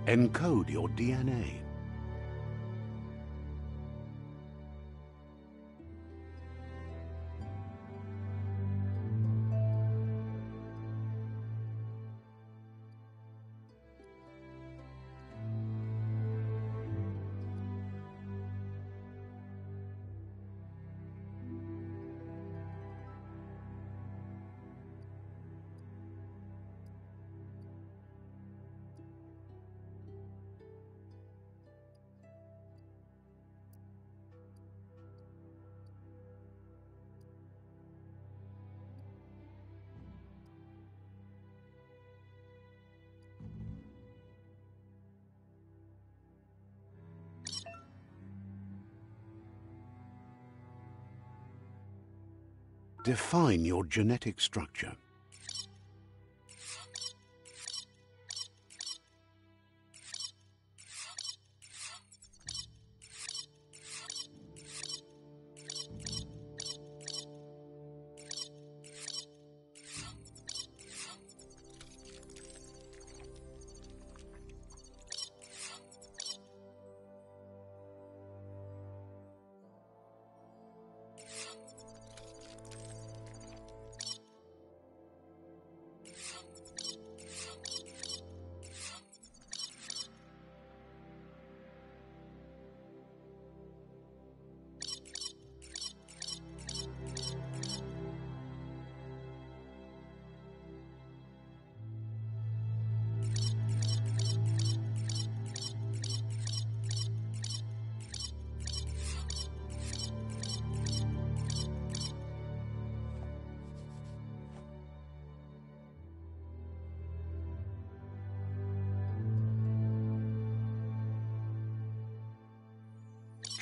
Encode your DNA. Define your genetic structure.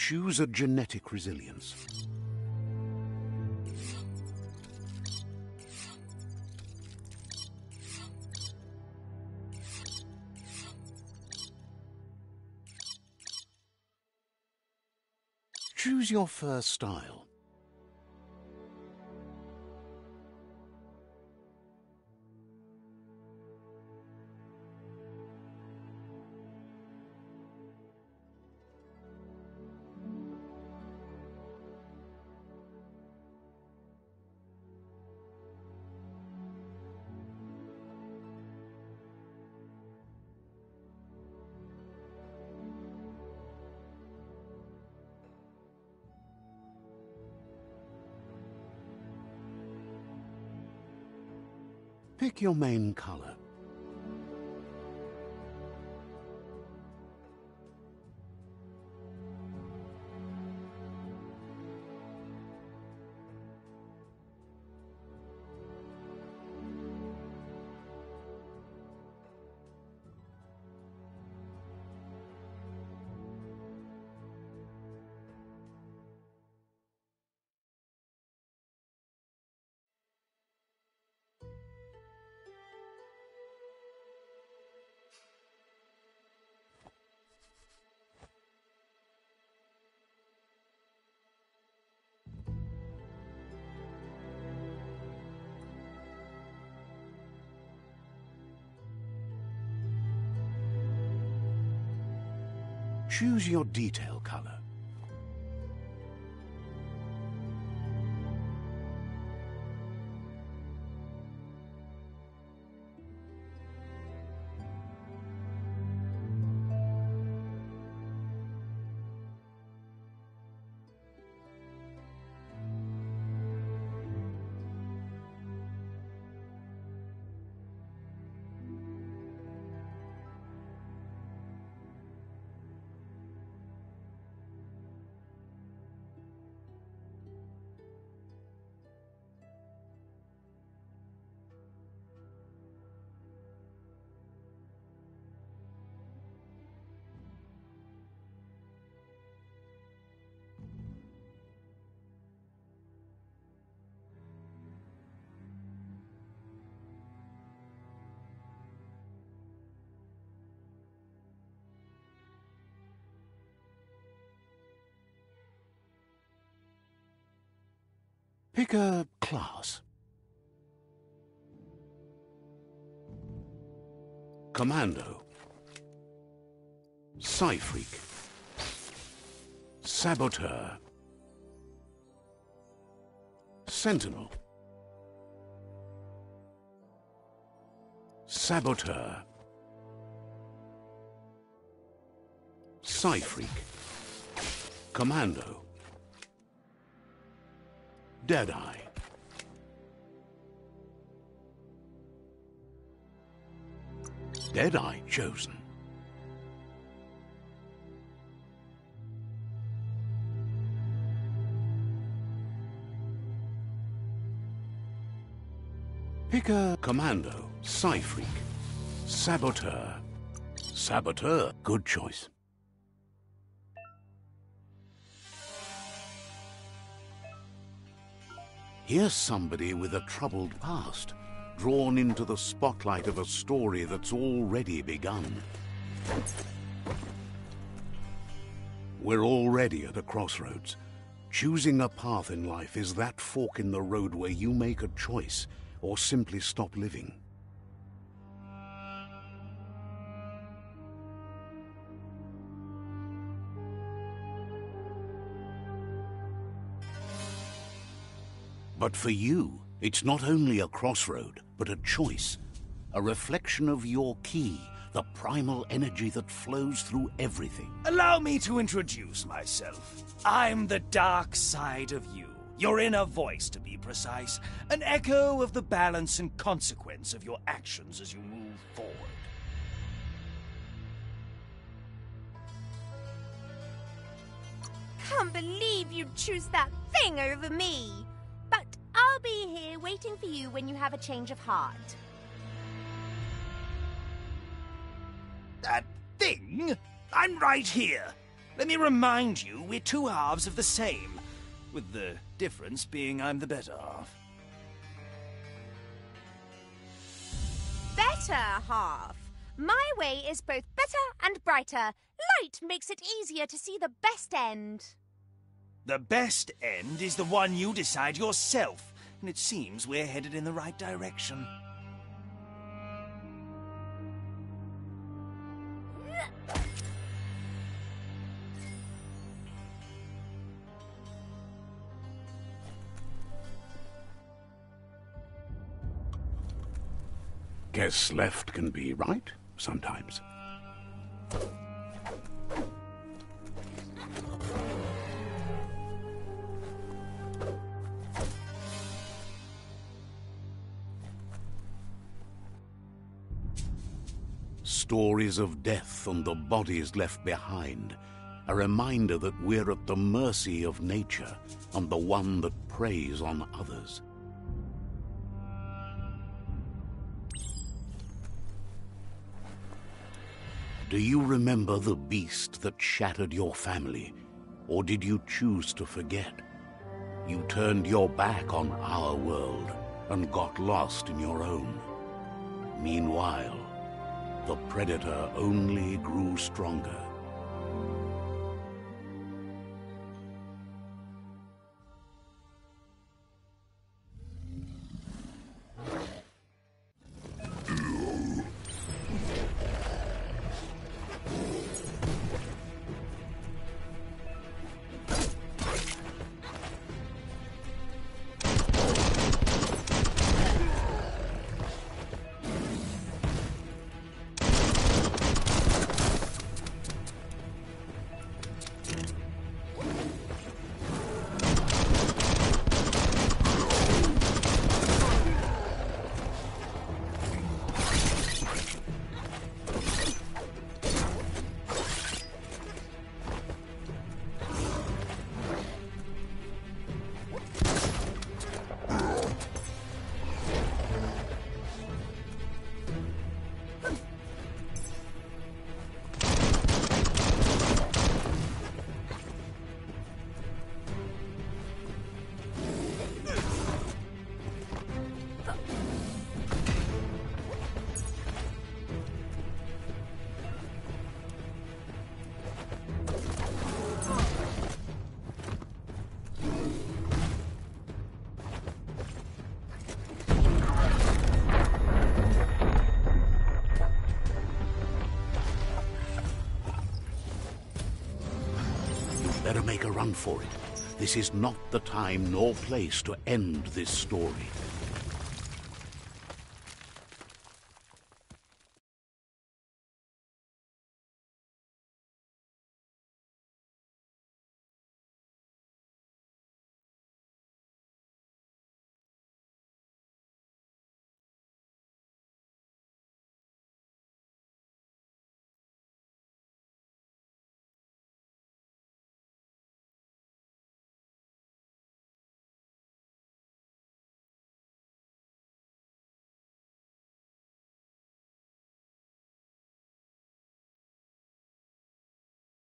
Choose a genetic resilience. Choose your first style. Pick your main color. Choose your detail color. Pick a class. Commando. Psy-freak. Saboteur. Sentinel. Saboteur. Psy-freak. Commando. Deadeye. Deadeye chosen. Pick a commando, Psy-freak, saboteur. Saboteur, good choice. Here's somebody with a troubled past, drawn into the spotlight of a story that's already begun. We're already at a crossroads. Choosing a path in life is that fork in the road where you make a choice or simply stop living. But for you, it's not only a crossroad, but a choice. A reflection of your key, the primal energy that flows through everything. Allow me to introduce myself. I'm the dark side of you. Your inner voice, to be precise. An echo of the balance and consequence of your actions as you move forward. Can't believe you'd choose that thing over me. But I'll be here waiting for you when you have a change of heart. That thing? I'm right here. Let me remind you, we're two halves of the same. With the difference being I'm the better half. Better half. My way is both better and brighter. Light makes it easier to see the best end. The best end is the one you decide yourself, and it seems we're headed in the right direction. Guess left can be right, sometimes. Stories of death and the bodies left behind. A reminder that we're at the mercy of nature and the one that preys on others. Do you remember the beast that shattered your family, or did you choose to forget? You turned your back on our world and got lost in your own. Meanwhile, the predator only grew stronger. make a run for it. This is not the time nor place to end this story.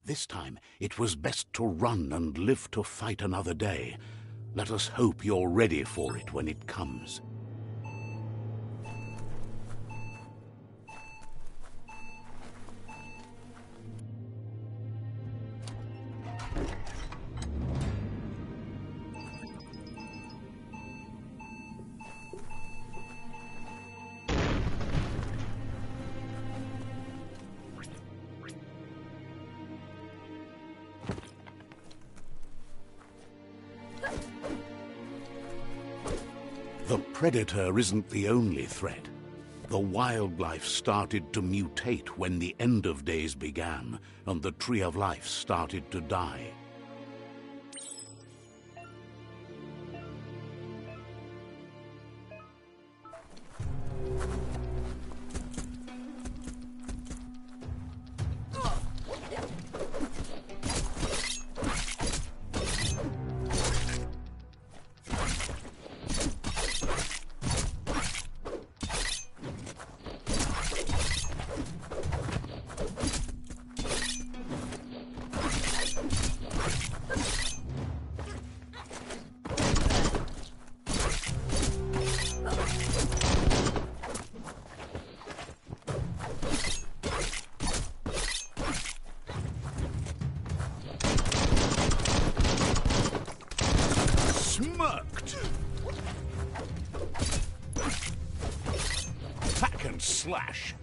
This time, it was best to run and live to fight another day. Let us hope you're ready for it when it comes. The predator isn't the only threat. The wildlife started to mutate when the end of days began, and the tree of life started to die. Smirked! Hack and slash!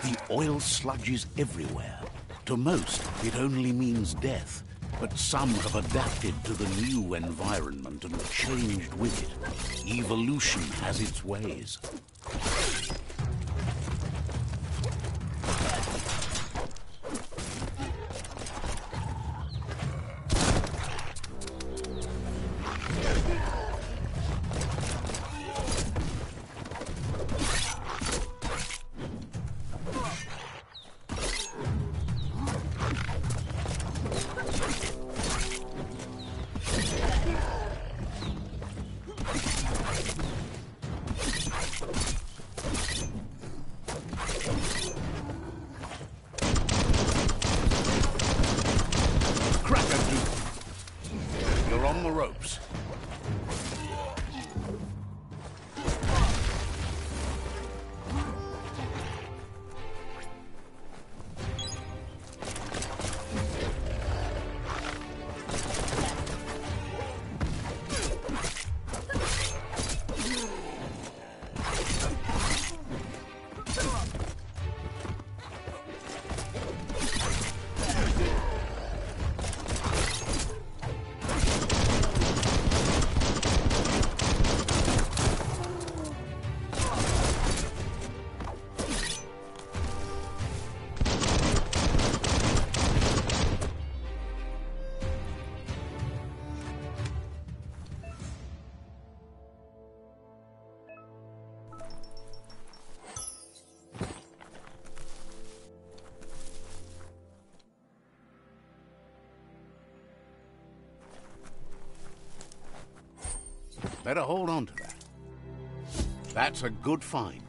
The oil sludge is everywhere. To most, it only means death, but some have adapted to the new environment and changed with it. Evolution has its ways. On the ropes. Better hold on to that. That's a good find.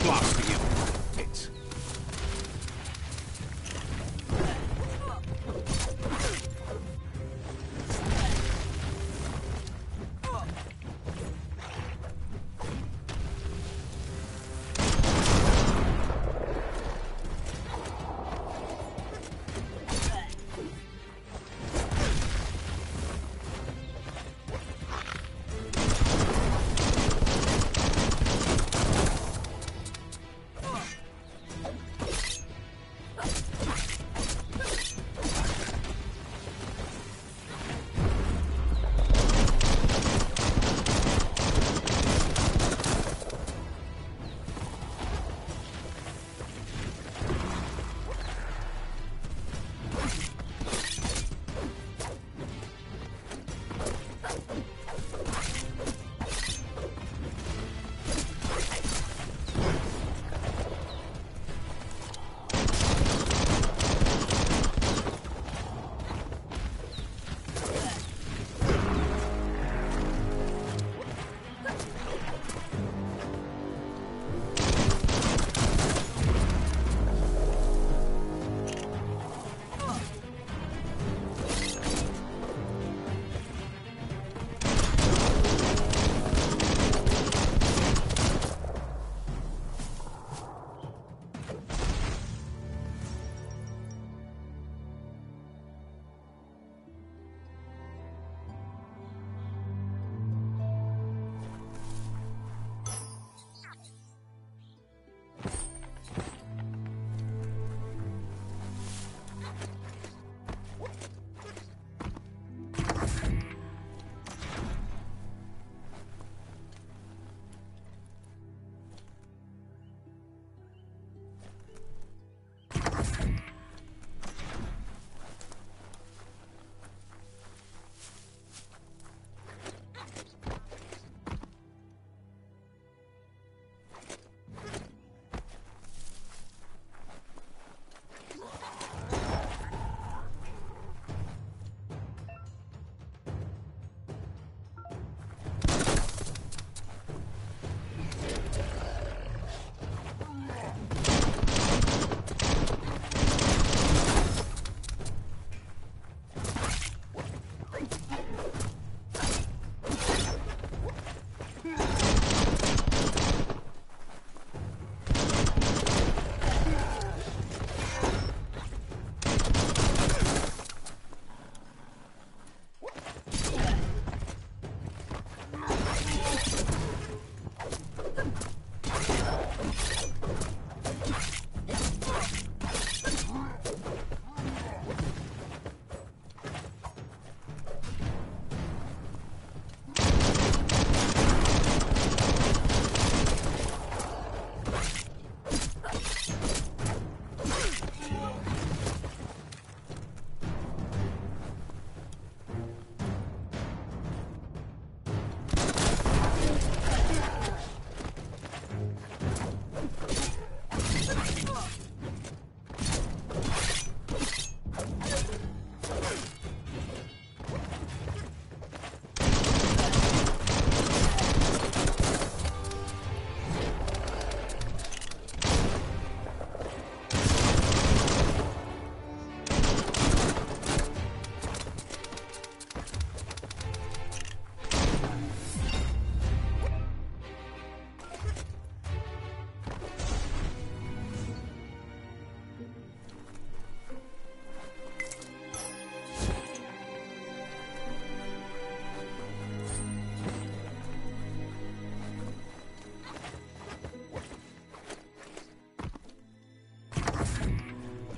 Blasting him. Hits.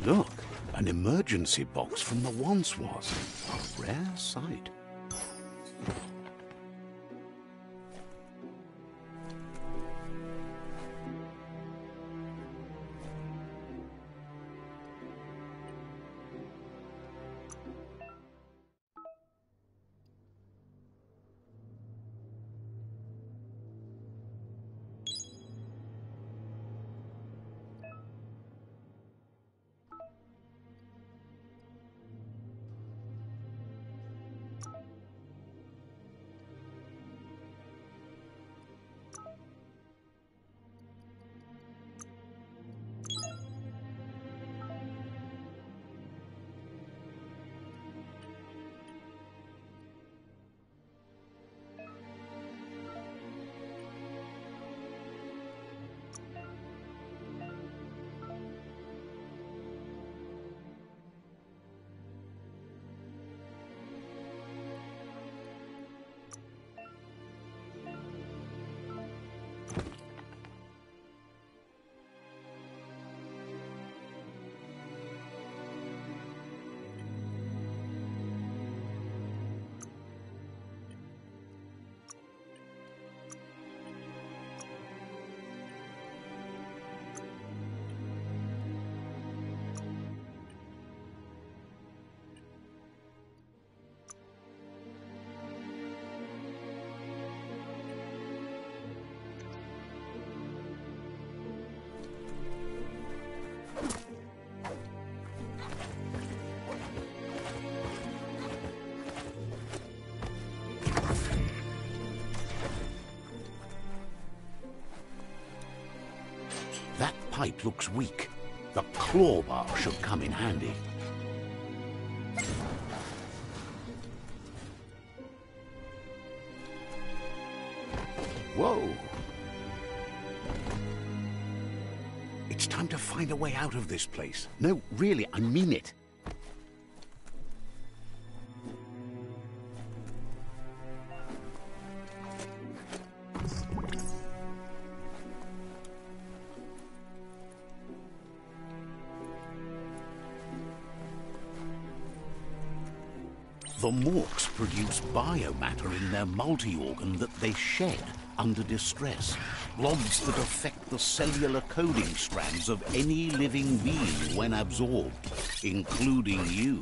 Look, an emergency box from the once was. A rare sight. That pipe looks weak. The claw bar should come in handy. Whoa! It's time to find a way out of this place. No, really, I mean it. The Morks produce biomatter in their multi-organ that they shed under distress. Blobs that affect the cellular coding strands of any living being when absorbed, including you.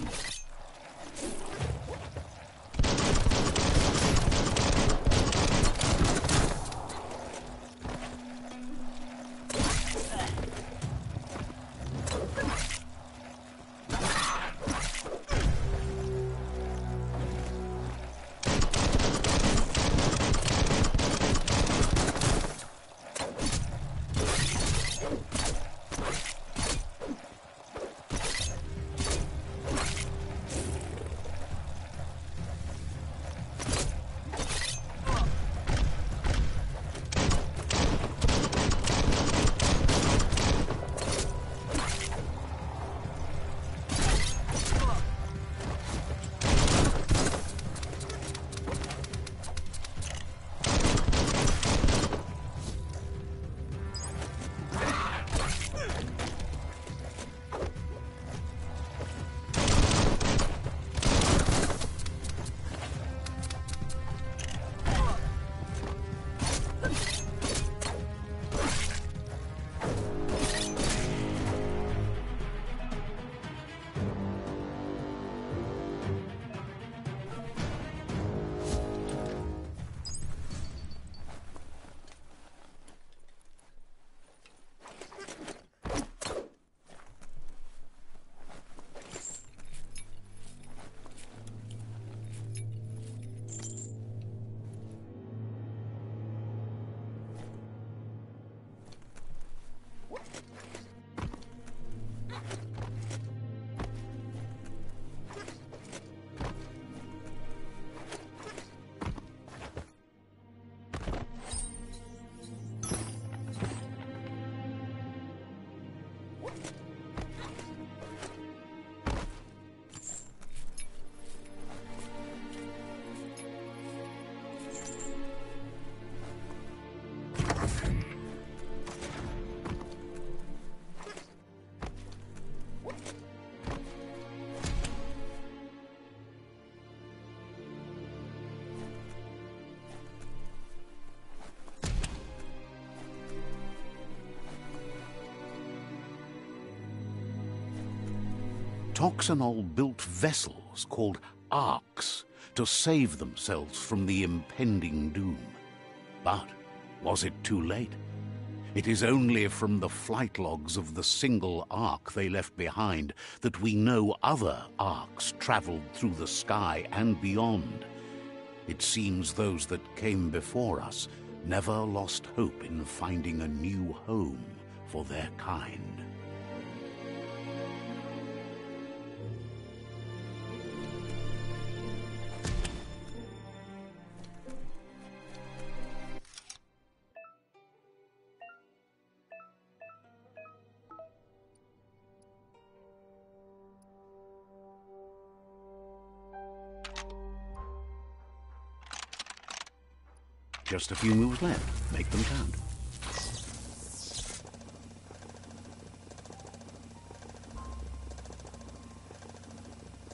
Toxanol built vessels called arks to save themselves from the impending doom. But was it too late? It is only from the flight logs of the single ark they left behind that we know other arks traveled through the sky and beyond. It seems those that came before us never lost hope in finding a new home for their kind. Just a few moves left. Make them count.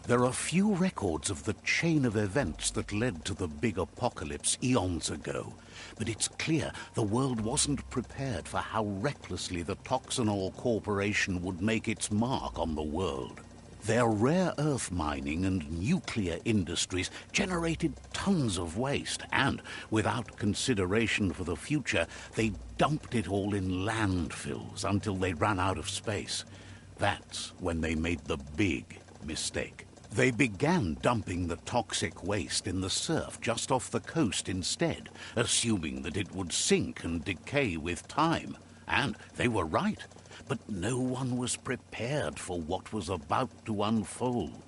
There are few records of the chain of events that led to the big apocalypse eons ago, but it's clear the world wasn't prepared for how recklessly the Toxanol Corporation would make its mark on the world. Their rare earth mining and nuclear industries generated tons of waste, and without consideration for the future, they dumped it all in landfills until they ran out of space. That's when they made the big mistake. They began dumping the toxic waste in the surf just off the coast instead, assuming that it would sink and decay with time. And they were right. But no one was prepared for what was about to unfold.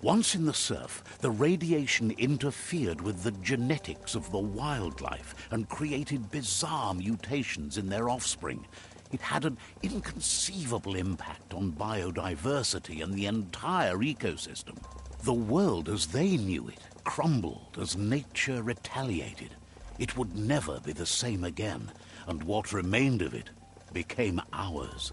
Once in the surf, the radiation interfered with the genetics of the wildlife and created bizarre mutations in their offspring. It had an inconceivable impact on biodiversity and the entire ecosystem. The world as they knew it crumbled as nature retaliated. It would never be the same again, and what remained of it became ours.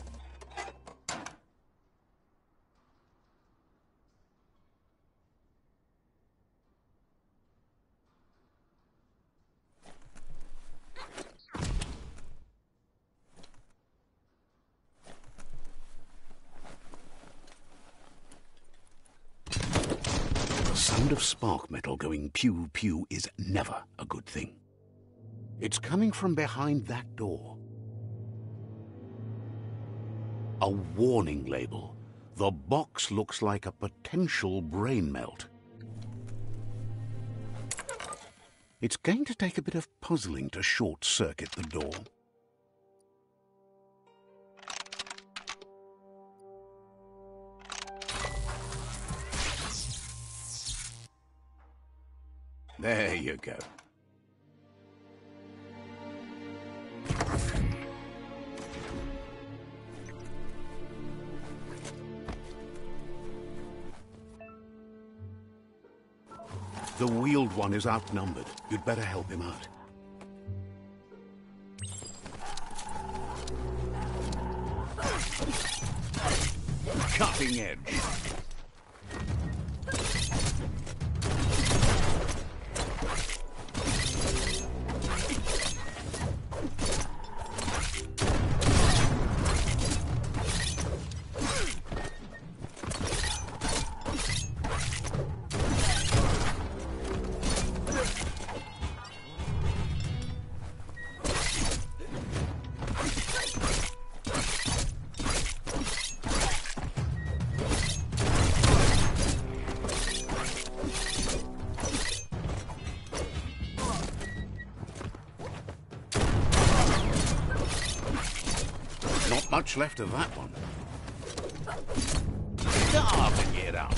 The sound of spark metal going pew-pew is never a good thing. It's coming from behind that door. A warning label. The box looks like a potential brain melt. It's going to take a bit of puzzling to short-circuit the door. There you go. The wheeled one is outnumbered. You'd better help him out. Cutting edge. Not much left of that one. Carving it up.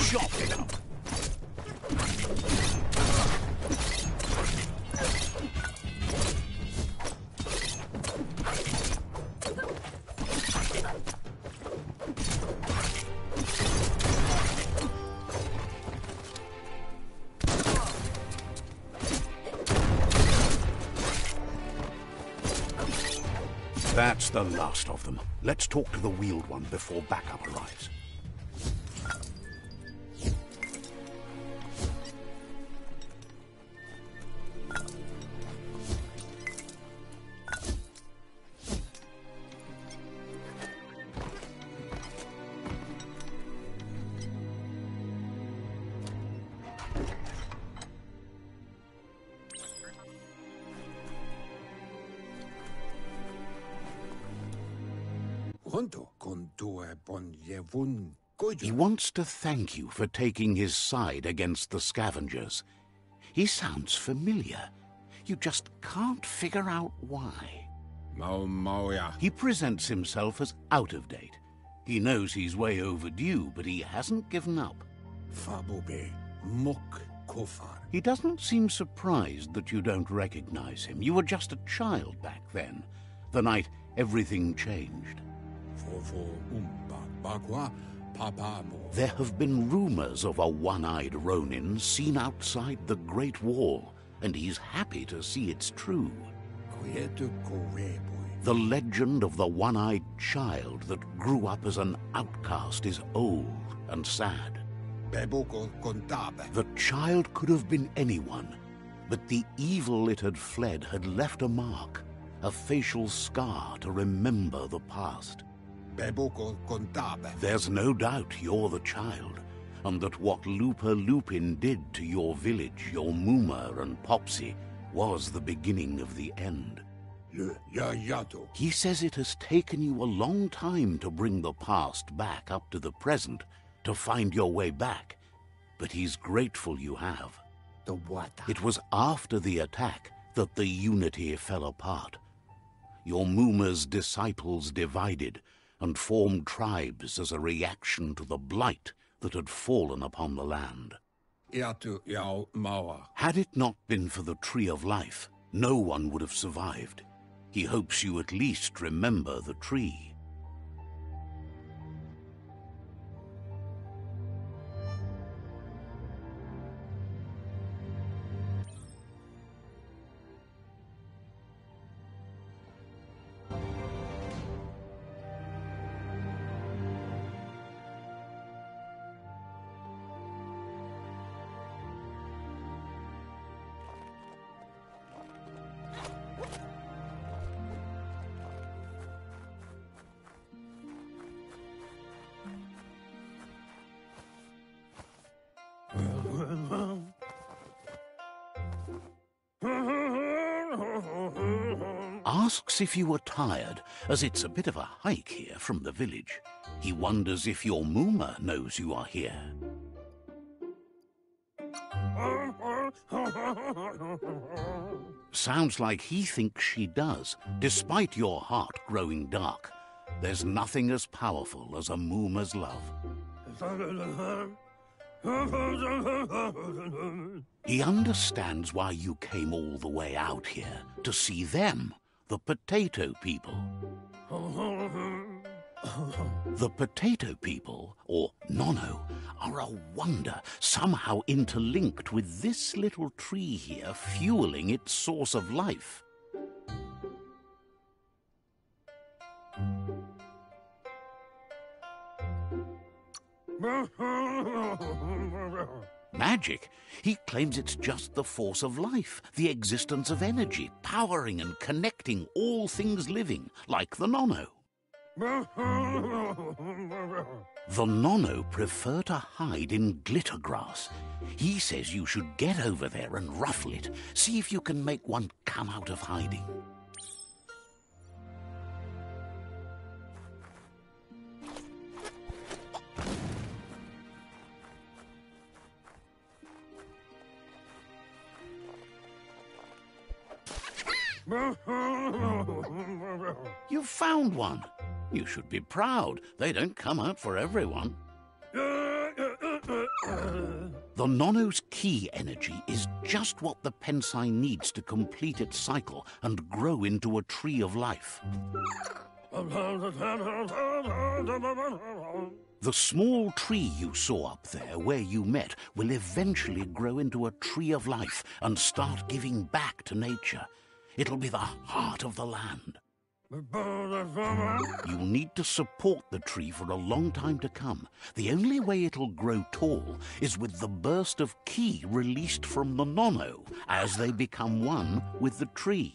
Chop it up. That's the last of them. Let's talk to the wheeled one before backup arrives. He wants to thank you for taking his side against the scavengers. He sounds familiar. You just can't figure out why. He presents himself as out of date. He knows he's way overdue, but he hasn't given up. He doesn't seem surprised that you don't recognize him. You were just a child back then, the night everything changed. There have been rumors of a one-eyed Ronin seen outside the Great Wall, and he's happy to see it's true. The legend of the one-eyed child that grew up as an outcast is old and sad. The child could have been anyone, but the evil it had fled had left a mark, a facial scar to remember the past. There's no doubt you're the child, and that what Lupa Lupin did to your village, your Muma and Popsy, was the beginning of the end. He says it has taken you a long time to bring the past back up to the present, to find your way back, but he's grateful you have. It was after the attack that the unity fell apart. Your Muma's disciples divided and formed tribes as a reaction to the blight that had fallen upon the land. Had it not been for the Tree of Life, no one would have survived. He hopes you at least remember the tree. Asks if you are tired, as it's a bit of a hike here from the village. He wonders if your Muma knows you are here. Sounds like he thinks she does, despite your heart growing dark. There's nothing as powerful as a Muma's love. He understands why you came all the way out here, to see them, the potato people. The potato people, or Nono, are a wonder, somehow interlinked with this little tree here, fueling its source of life. Magic? He claims it's just the force of life, the existence of energy, powering and connecting all things living, like the Nono. The Nono prefer to hide in glitter grass. He says you should get over there and ruffle it. See if you can make one come out of hiding. You found one. You should be proud. They don't come out for everyone. The Nono's key energy is just what the Pensai needs to complete its cycle and grow into a tree of life. The small tree you saw up there where you met will eventually grow into a tree of life and start giving back to nature. It'll be the heart of the land. You'll need to support the tree for a long time to come. The only way it'll grow tall is with the burst of ki released from the nono as they become one with the tree.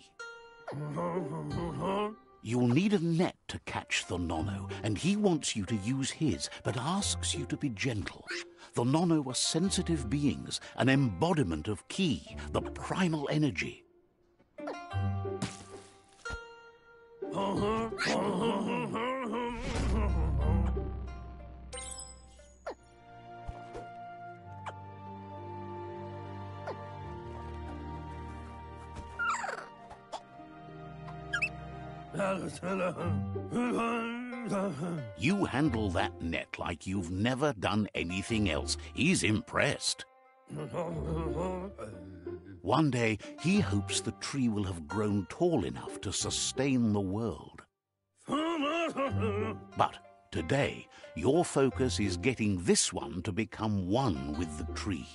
You'll need a net to catch the nono, and he wants you to use his, but asks you to be gentle. The nono are sensitive beings, an embodiment of ki, the primal energy. You handle that net like you've never done anything else. He's impressed. One day, he hopes the tree will have grown tall enough to sustain the world. But today, your focus is getting this one to become one with the tree.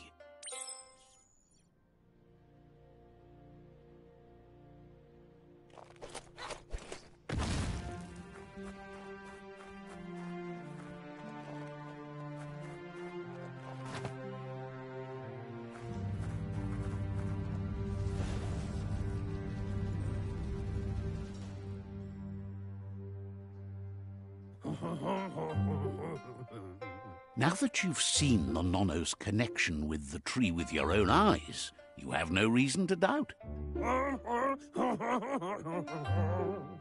Now that you've seen the nono's connection with the tree with your own eyes, you have no reason to doubt.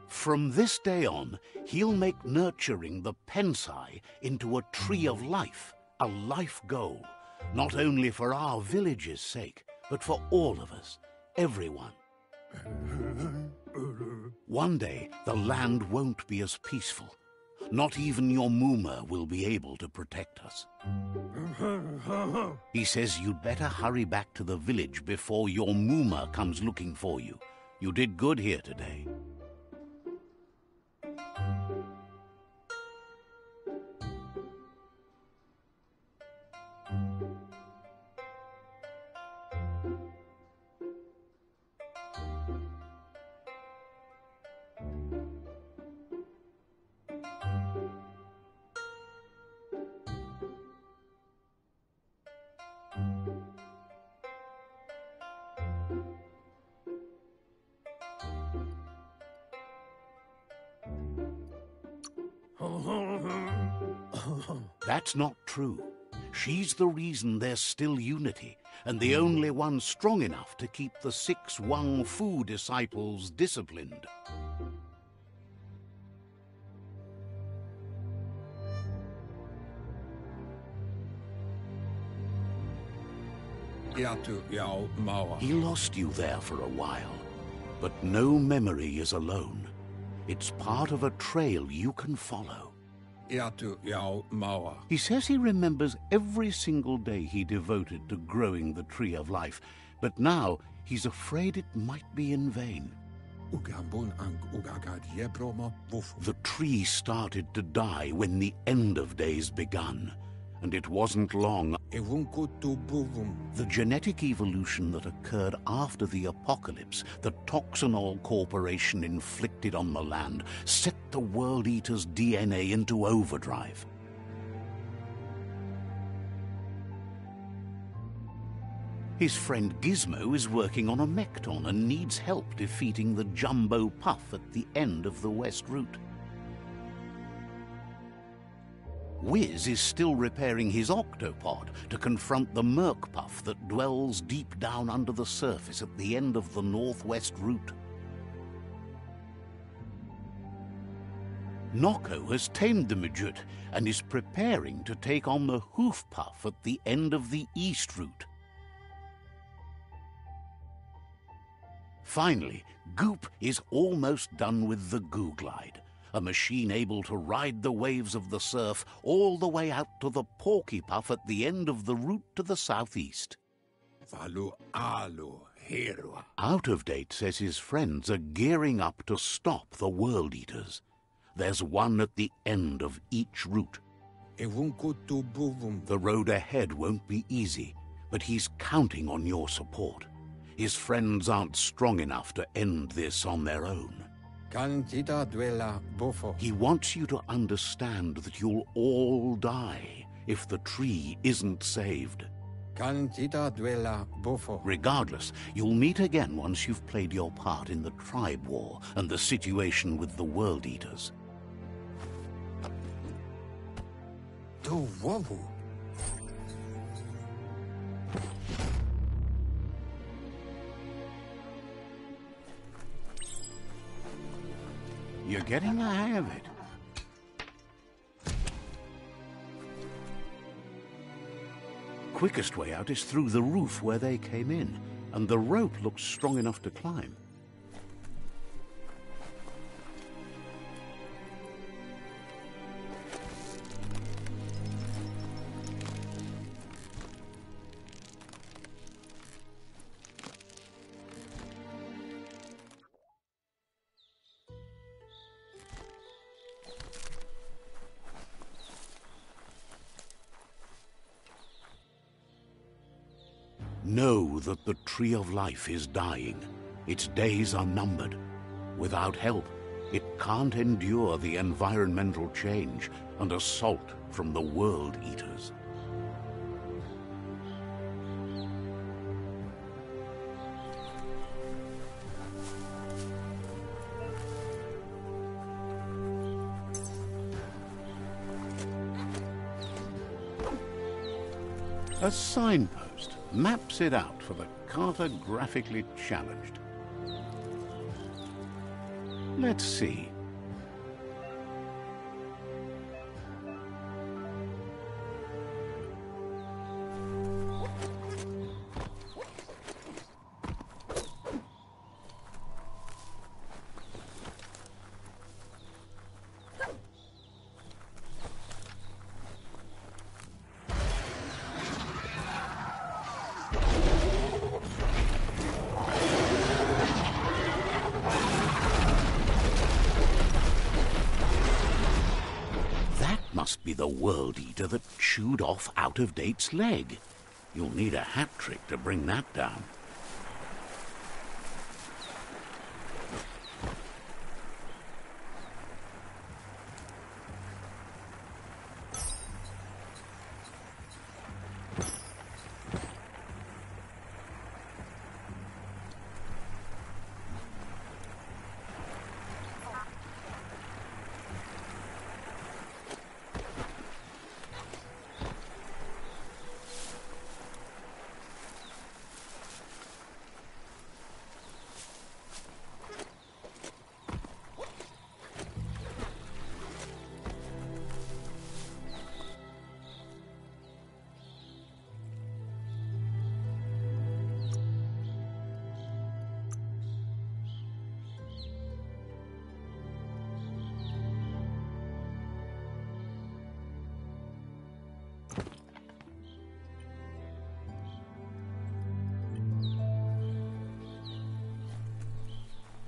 From this day on, he'll make nurturing the pensai into a tree of life, a life goal, not only for our village's sake, but for all of us, everyone. One day, the land won't be as peaceful. Not even your Mooma will be able to protect us. He says you'd better hurry back to the village before your Mooma comes looking for you. You did good here today. That's not true. She's the reason there's still unity, and the only one strong enough to keep the 6 Wang Fu disciples disciplined. He lost you there for a while, but no memory is alone. It's part of a trail you can follow. He says he remembers every single day he devoted to growing the Tree of Life, but now he's afraid it might be in vain. The tree started to die when the end of days begun, and it wasn't long. The genetic evolution that occurred after the apocalypse that Toxanol Corporation inflicted on the land set the World Eater's DNA into overdrive. His friend Gizmo is working on a Mekton and needs help defeating the Jumbo Puff at the end of the West Route. Wiz is still repairing his octopod to confront the Merc Puff that dwells deep down under the surface at the end of the Northwest Route. Noko has tamed the Midget and is preparing to take on the Hoof Puff at the end of the East Route. Finally, Goop is almost done with the Goo Glide, a machine able to ride the waves of the surf all the way out to the Porky Puff at the end of the route to the southeast. Out of Date says his friends are gearing up to stop the World Eaters. There's one at the end of each route. The road ahead won't be easy, but he's counting on your support. His friends aren't strong enough to end this on their own. He wants you to understand that you'll all die if the tree isn't saved. Regardless, you'll meet again once you've played your part in the tribe war and the situation with the World Eaters. You're getting the hang of it. Quickest way out is through the roof where they came in, and the rope looks strong enough to climb. Know that the Tree of Life is dying. Its days are numbered. Without help, it can't endure the environmental change and assault from the World Eaters. A signpost maps it out for the cartographically challenged. Let's see. Must be the World Eater that chewed off Out-of-Date's leg. You'll need a hat trick to bring that down.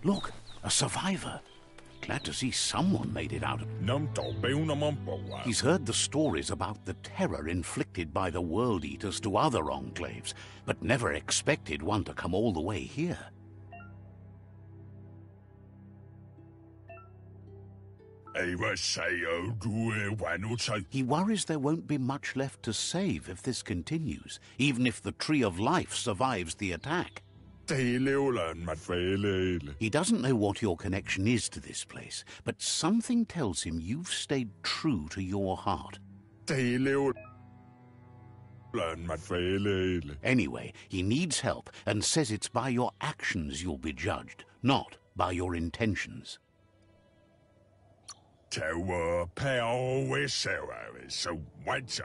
Look, a survivor. Glad to see someone made it out of it. He's heard the stories about the terror inflicted by the World Eaters to other enclaves, but never expected one to come all the way here. He worries there won't be much left to save if this continues, even if the Tree of Life survives the attack. He doesn't know what your connection is to this place, but something tells him you've stayed true to your heart. Anyway, he needs help and says it's by your actions you'll be judged, not by your intentions.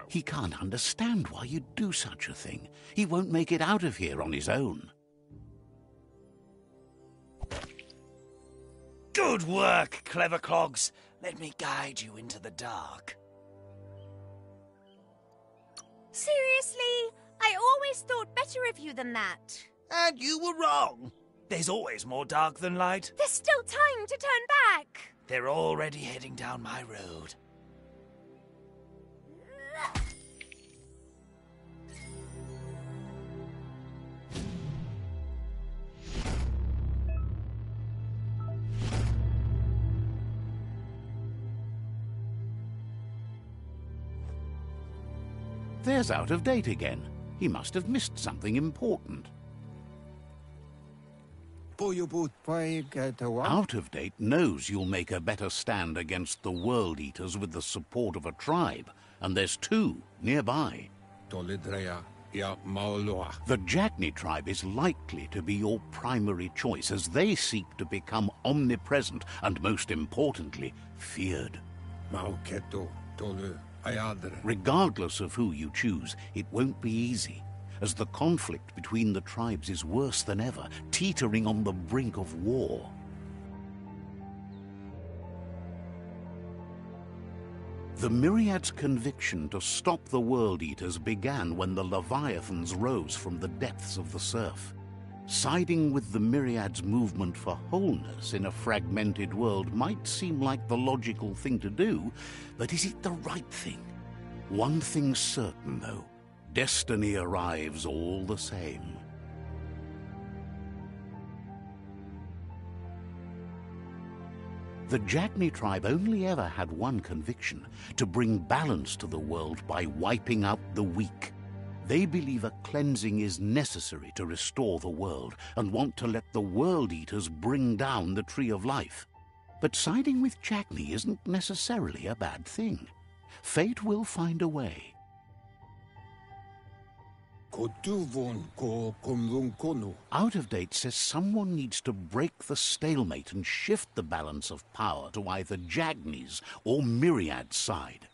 He can't understand why you'd do such a thing. He won't make it out of here on his own. Good work, clever clogs. Let me guide you into the dark. Seriously? I always thought better of you than that. And you were wrong. There's always more dark than light. There's still time to turn back. They're already heading down my road. There's Out of Date again. He must have missed something important. Out of Date knows you'll make a better stand against the World Eaters with the support of a tribe, and there's 2 nearby. The Jagni tribe is likely to be your primary choice as they seek to become omnipresent and, most importantly, feared. Regardless of who you choose, it won't be easy, as the conflict between the tribes is worse than ever, teetering on the brink of war. The Myriad's conviction to stop the World Eaters began when the Leviathans rose from the depths of the surf. Siding with the Myriad's movement for wholeness in a fragmented world might seem like the logical thing to do, but is it the right thing? One thing's certain, though. Destiny arrives all the same. The Jagni tribe only ever had one conviction: to bring balance to the world by wiping out the weak. They believe a cleansing is necessary to restore the world, and want to let the World Eaters bring down the Tree of Life. But siding with Jagni isn't necessarily a bad thing. Fate will find a way. Out of Date says someone needs to break the stalemate and shift the balance of power to either Jagni's or Myriad's side.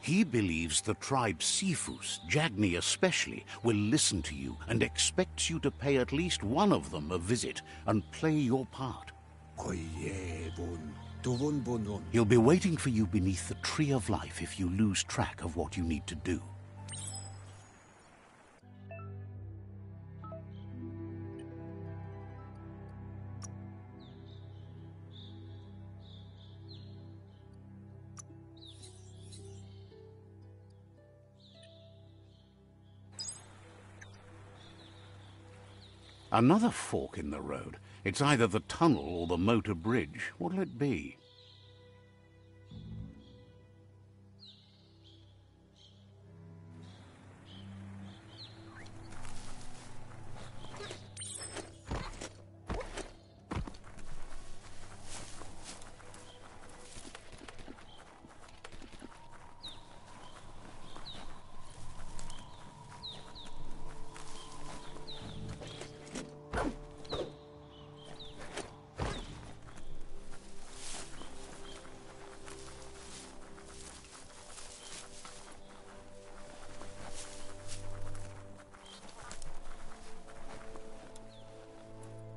He believes the tribe Sifus, Jagni especially, will listen to you and expects you to pay at least one of them a visit and play your part. He'll be waiting for you beneath the Tree of Life if you lose track of what you need to do. Another fork in the road. It's either the tunnel or the motor bridge. What'll it be?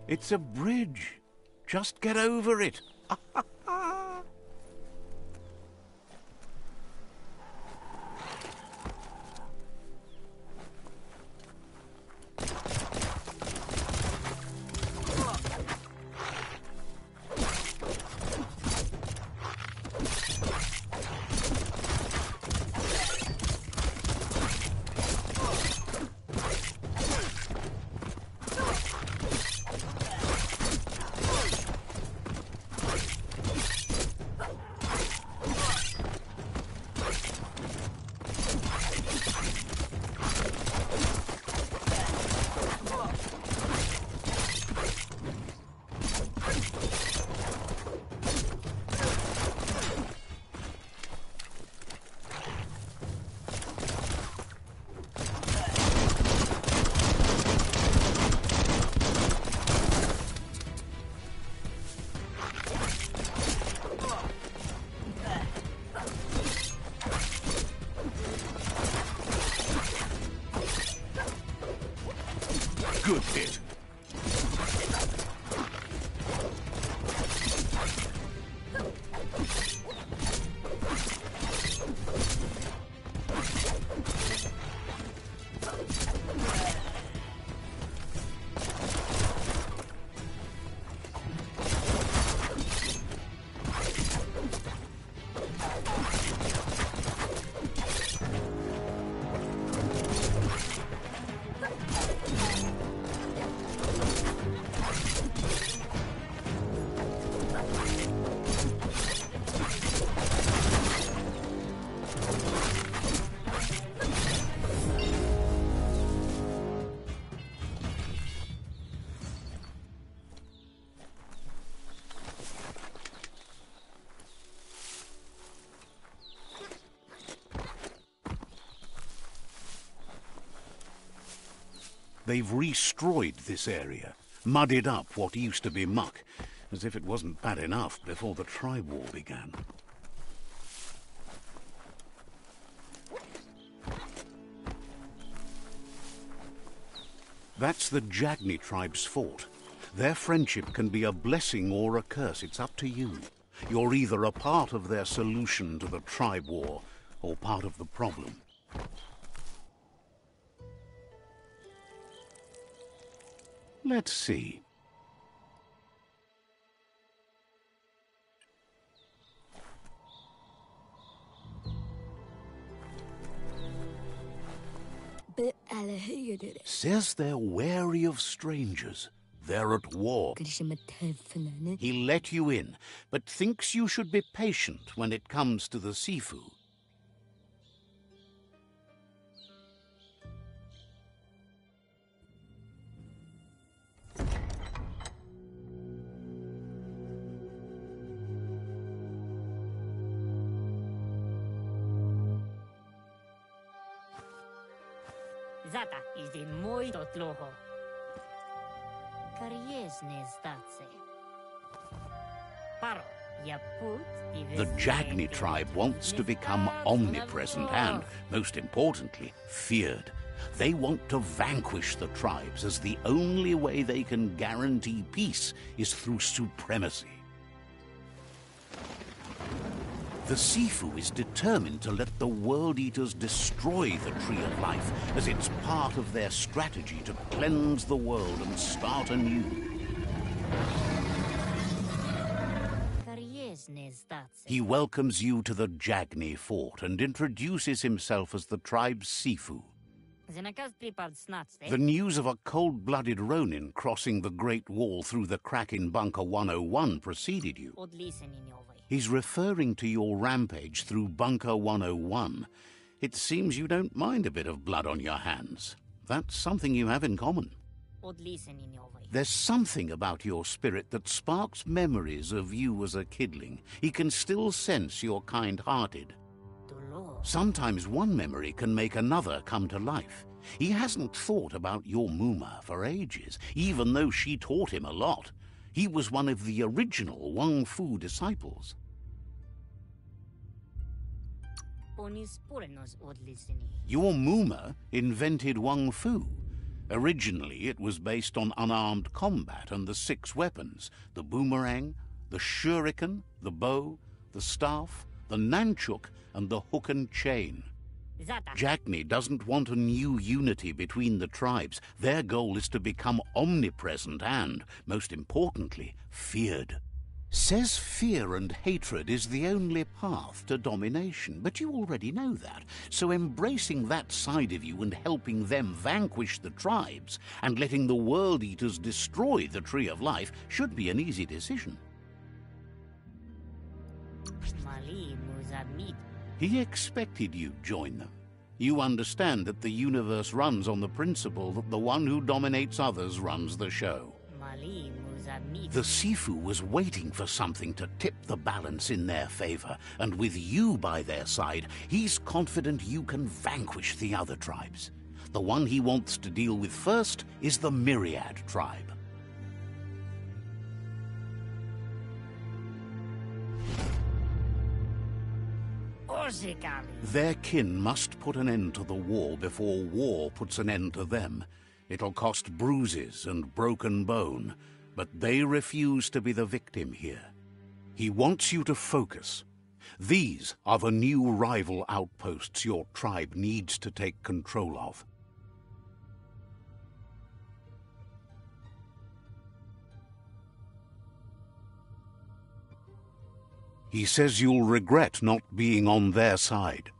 It's a bridge. Just get over it. Good hit. They've destroyed this area, muddied up what used to be muck, as if it wasn't bad enough before the tribe war began. That's the Jagni tribe's fort. Their friendship can be a blessing or a curse. It's up to you. You're either a part of their solution to the tribe war or part of the problem. Let's see. Says they're wary of strangers. They're at war. He let you in, but thinks you should be patient when it comes to the Sifu. Zata is the muito tloho. Kariesne zdatse. Paro, ya put The Jagni tribe wants to become omnipresent and, most importantly, feared. They want to vanquish the tribes, as the only way they can guarantee peace is through supremacy. The Sifu is determined to let the World Eaters destroy the Tree of Life, as it's part of their strategy to cleanse the world and start anew. He welcomes you to the Jagni fort and introduces himself as the tribe's Sifu. The news of a cold-blooded Ronin crossing the Great Wall through the crack in Bunker 101 preceded you. He's referring to your rampage through Bunker 101. It seems you don't mind a bit of blood on your hands. That's something you have in common. There's something about your spirit that sparks memories of you as a kidling. He can still sense you're kind-hearted. Sometimes one memory can make another come to life. He hasn't thought about your Muma for ages, even though she taught him a lot. He was one of the original Wang Fu disciples. Your Muma invented Wang Fu. Originally, it was based on unarmed combat and the 6 weapons: the boomerang, the shuriken, the bow, the staff, the nunchuk, and the hook and chain. Jagni doesn't want a new unity between the tribes. Their goal is to become omnipresent and, most importantly, feared. Says fear and hatred is the only path to domination, but you already know that. So embracing that side of you and helping them vanquish the tribes and letting the World Eaters destroy the Tree of Life should be an easy decision. He expected you'd join them. You understand that the universe runs on the principle that the one who dominates others runs the show. The Sifu was waiting for something to tip the balance in their favor, and with you by their side, he's confident you can vanquish the other tribes. The one he wants to deal with first is the Myriad tribe. Their kin must put an end to the war before war puts an end to them. It'll cost bruises and broken bone, but they refuse to be the victim here. He wants you to focus. These are the new rival outposts your tribe needs to take control of. He says you'll regret not being on their side.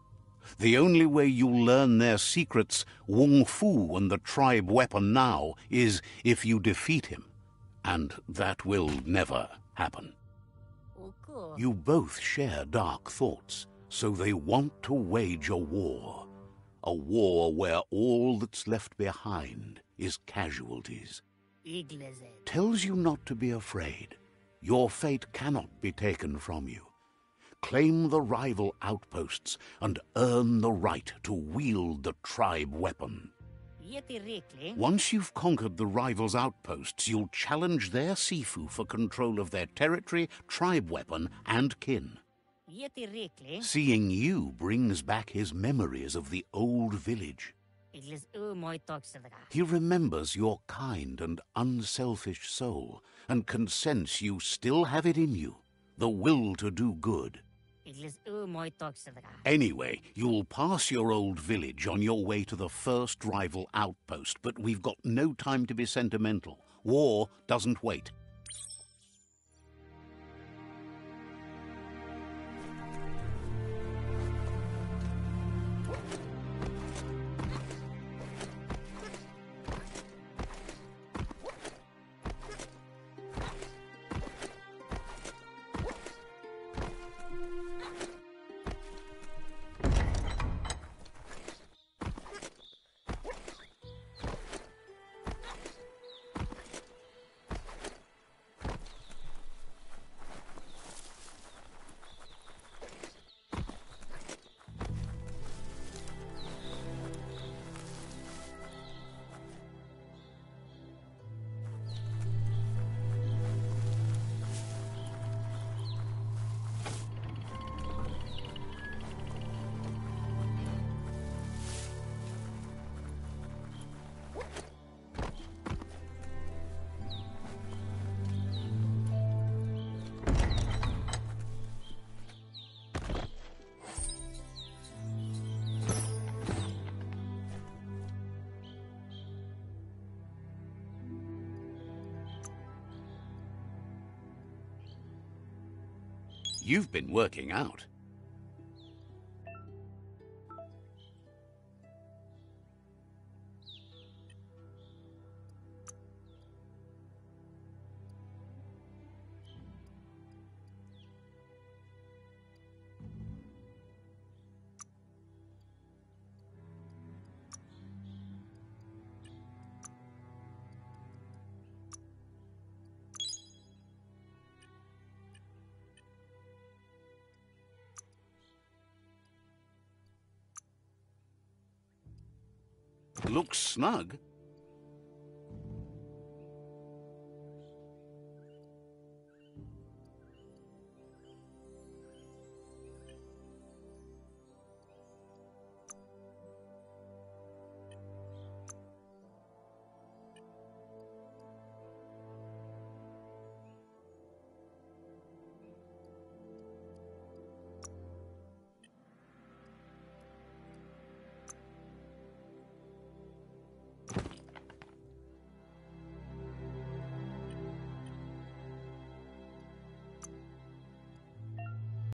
The only way you'll learn their secrets, Wung Fu and the tribe weapon now, is if you defeat him. And that will never happen. You both share dark thoughts, so they want to wage a war. A war where all that's left behind is casualties. Tells you not to be afraid. Your fate cannot be taken from you. Claim the rival outposts and earn the right to wield the tribe weapon. Yeti Rikli. Once you've conquered the rivals' outposts, you'll challenge their Sifu for control of their territory, tribe weapon, and kin. Yeti Rikli. Seeing you brings back his memories of the old village. Iglis moi toxilga. He remembers your kind and unselfish soul, and can sense you still have it in you, the will to do good. Iglis moi toxilga. Anyway, you'll pass your old village on your way to the first rival outpost, but we've got no time to be sentimental. War doesn't wait. You've been working out. Looks snug.